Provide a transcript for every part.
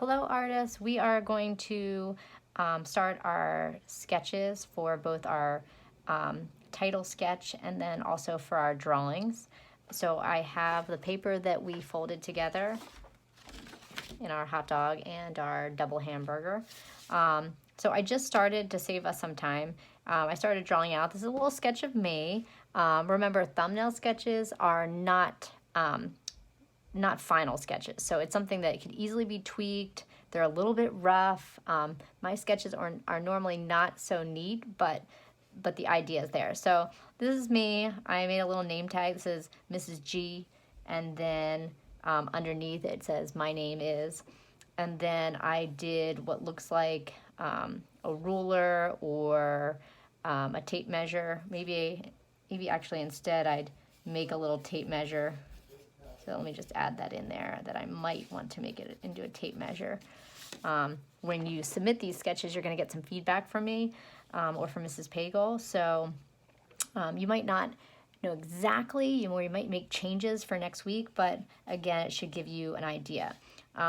Hello artists, we are going to start our sketches for both our title sketch and then also for our drawings. So I have the paper that we folded together in our hot dog and our double hamburger. So I just started to save us some time. I started drawing out. This is a little sketch of me. Remember, thumbnail sketches are not final sketches. So it's something that could easily be tweaked. They're a little bit rough. My sketches are normally not so neat, but the idea is there. So this is me. I made a little name tag that says Mrs. G, and then underneath it says my name is. And then I did what looks like a ruler or a tape measure. Maybe actually instead I'd make a little tape measure. So let me just add that in there, that I might want to make it into a tape measure. When you submit these sketches, you're going to get some feedback from me or from Mrs. Pagel. So you might not know exactly, or you might make changes for next week, but again, it should give you an idea.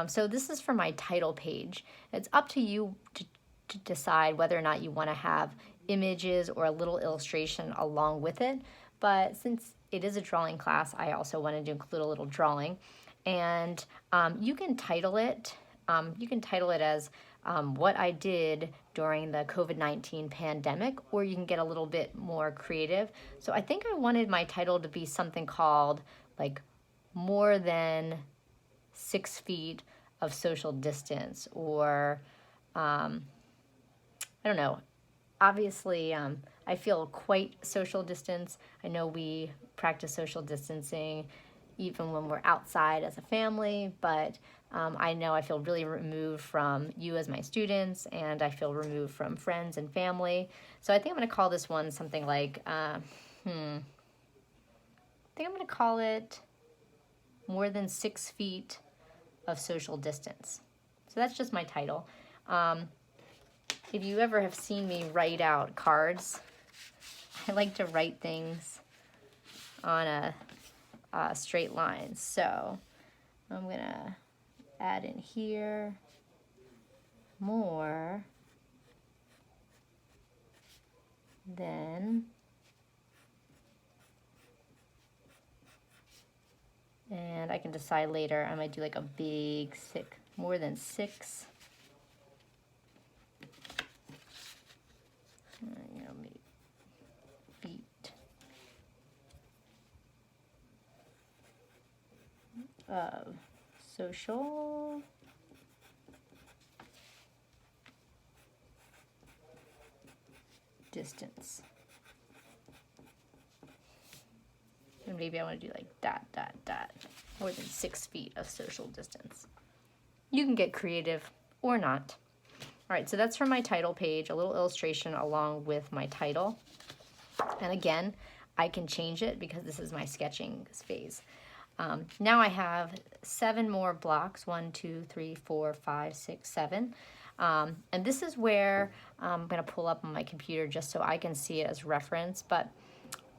So this is for my title page. It's up to you to decide whether or not you want to have images or a little illustration along with it. But since it is a drawing class, I also wanted to include a little drawing. And you can title it. You can title it as what I did during the COVID-19 pandemic, or you can get a little bit more creative. So I think I wanted my title to be something called like more than 6 feet of social distance, or I don't know. Obviously, I feel quite social distance. I know we practice social distancing even when we're outside as a family, but I know I feel really removed from you as my students, and I feel removed from friends and family. So I think I'm going to call this one something like, I think I'm going to call it more than 6 feet of social distance. So that's just my title. If you ever have seen me write out cards, I like to write things on a straight line. So I'm gonna add in here more than, and I can decide later. I might do like a big more than 6. Feet of social distance. And maybe I want to do like ... more than 6 feet of social distance. You can get creative or not. All right, so that's from my title page, a little illustration along with my title. And again, I can change it because this is my sketching phase. Now I have 7 more blocks, 1, 2, 3, 4, 5, 6, 7. And this is where I'm gonna pull up on my computer just so I can see it as reference. But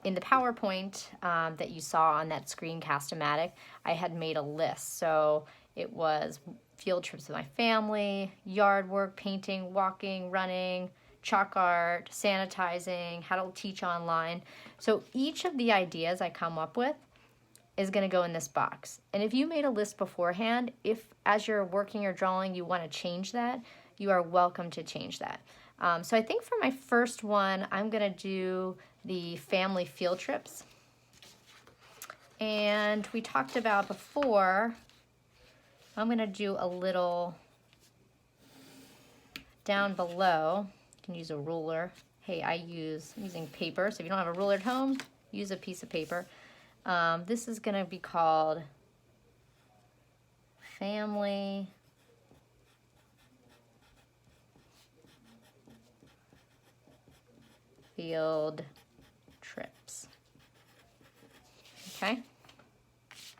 in the PowerPoint that you saw on that Screencast-O-Matic, I had made a list. So it was field trips with my family, yard work, painting, walking, running, chalk art, sanitizing, how to teach online. So each of the ideas I come up with is going to go in this box. And if you made a list beforehand, if as you're working or drawing you want to change that, you are welcome to change that. So I think for my first one, I'm going to do the family field trips. And we talked about before, I'm going to do a little down below. You can use a ruler. Hey, I'm using paper, so if you don't have a ruler at home, use a piece of paper. This is going to be called Family Field Trips. Okay?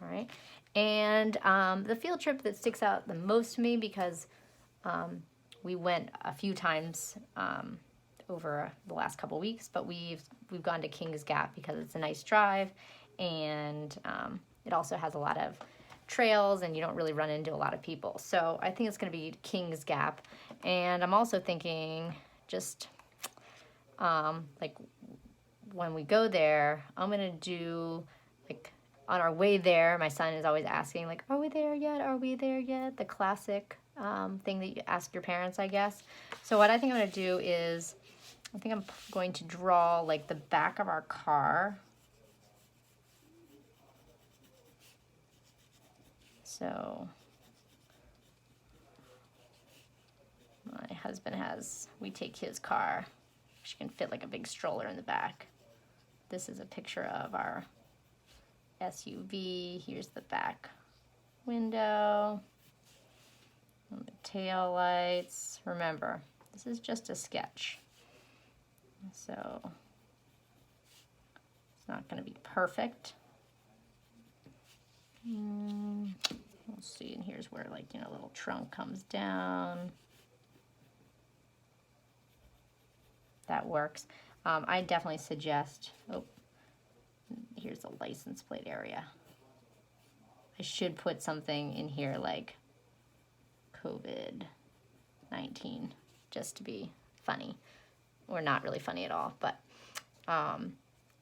All right. And the field trip that sticks out the most to me, because we went a few times over the last couple weeks, but we've gone to Kings Gap because it's a nice drive, and it also has a lot of trails and you don't really run into a lot of people. So I think it's going to be King's Gap. And I'm also thinking just like when we go there, I'm going to do like on our way there, my son is always asking like, are we there yet? Are we there yet? The classic thing that you ask your parents, I guess. So what I think I'm going to do is, I think I'm going to draw like the back of our car. So my husband we take his car. She can fit like a big stroller in the back. This is a picture of our SUV. Here's the back window. And the tail lights. Remember, this is just a sketch. So it's not going to be perfect. We'll see, and here's where like, little trunk comes down. That works. I definitely suggest, here's the license plate area. I should put something in here like COVID-19 just to be funny, or not really funny at all, but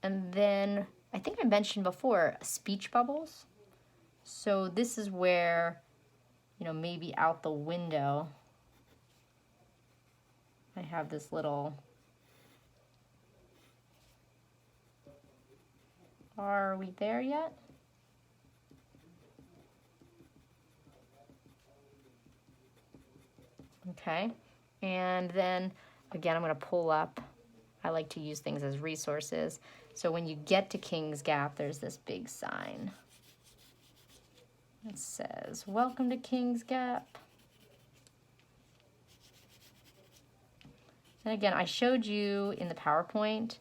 and then I think I mentioned before speech bubbles. So this is where, maybe out the window I have this little, are we there yet? Okay, and then again I'm going to pull up. I like to use things as resources. So when you get to King's Gap, there's this big sign. It says, welcome to King's Gap. And again, I showed you in the PowerPoint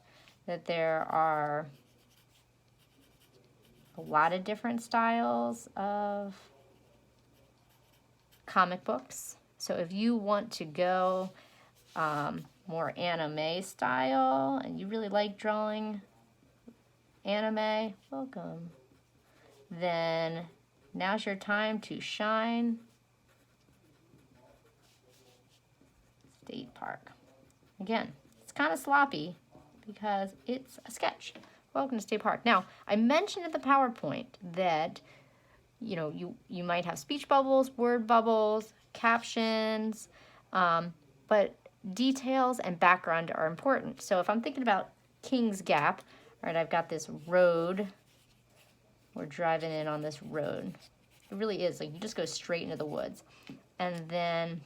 that there are a lot of different styles of comic books. So if you want to go more anime style and you really like drawing anime, welcome. Then now's your time to shine. State Park. Again, it's kind of sloppy because it's a sketch. Welcome to State Park. Now, I mentioned at the PowerPoint that you might have speech bubbles, word bubbles, captions, but details and background are important. So if I'm thinking about King's Gap, all right, I've got this road. We're driving in on this road. It really is like you just go straight into the woods. And then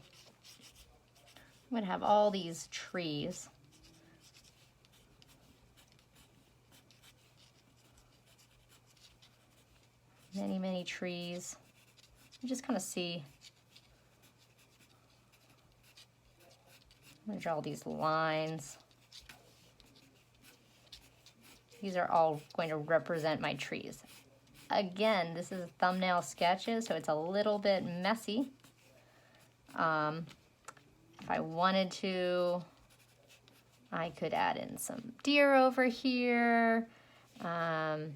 I'm going to have all these trees. Many, many trees. You just kind of see. I'm going to draw these lines. These are all going to represent my trees. Again, this is thumbnail sketches, so it's a little bit messy. If I wanted to, I could add in some deer over here, and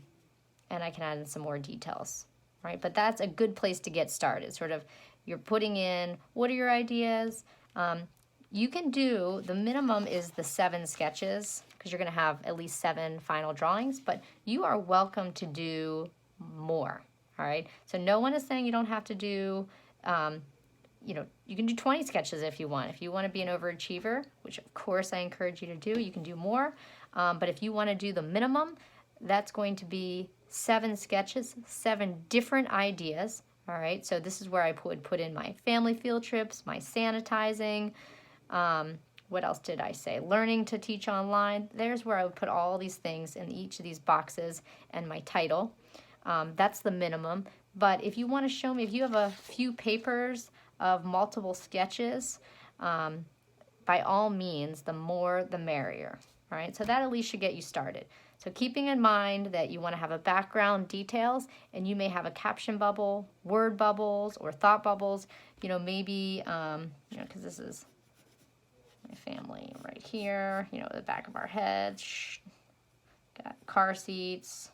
I can add in some more details, right? But that's a good place to get started. Sort of, you're putting in, what are your ideas? You can do, the minimum is the 7 sketches, because you're going to have at least 7 final drawings, but you are welcome to do more, all right? So no one is saying you don't have to do, you can do 20 sketches if you want. If you want to be an overachiever, which of course I encourage you to do, you can do more. But if you want to do the minimum, that's going to be 7 sketches, 7 different ideas, all right? So this is where I would put in my family field trips, my sanitizing, what else did I say? Learning to teach online. There's where I would put all these things in each of these boxes and my title. That's the minimum. But if you want to show me, if you have a few papers of multiple sketches, by all means, the more the merrier. All right, so that at least should get you started. So keeping in mind that you want to have a background details, and you may have a caption bubble, word bubbles, or thought bubbles. Maybe because this is my family right here. The back of our heads. Got car seats.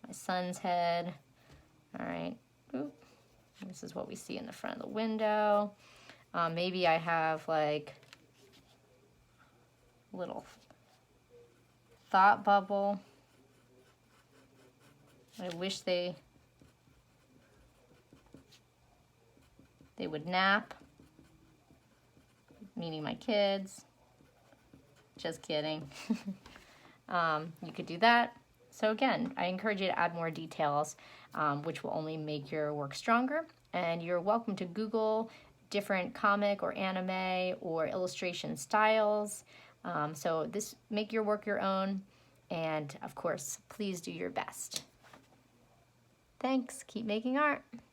My son's head. All right. Oop. This is what we see in the front of the window. Maybe I have like a little thought bubble. I wish they would nap, meaning my kids. Just kidding. You could do that. So again, I encourage you to add more details, which will only make your work stronger. And you're welcome to Google different comic or anime or illustration styles. So this, make your work your own. And of course, please do your best. Thanks. Keep making art.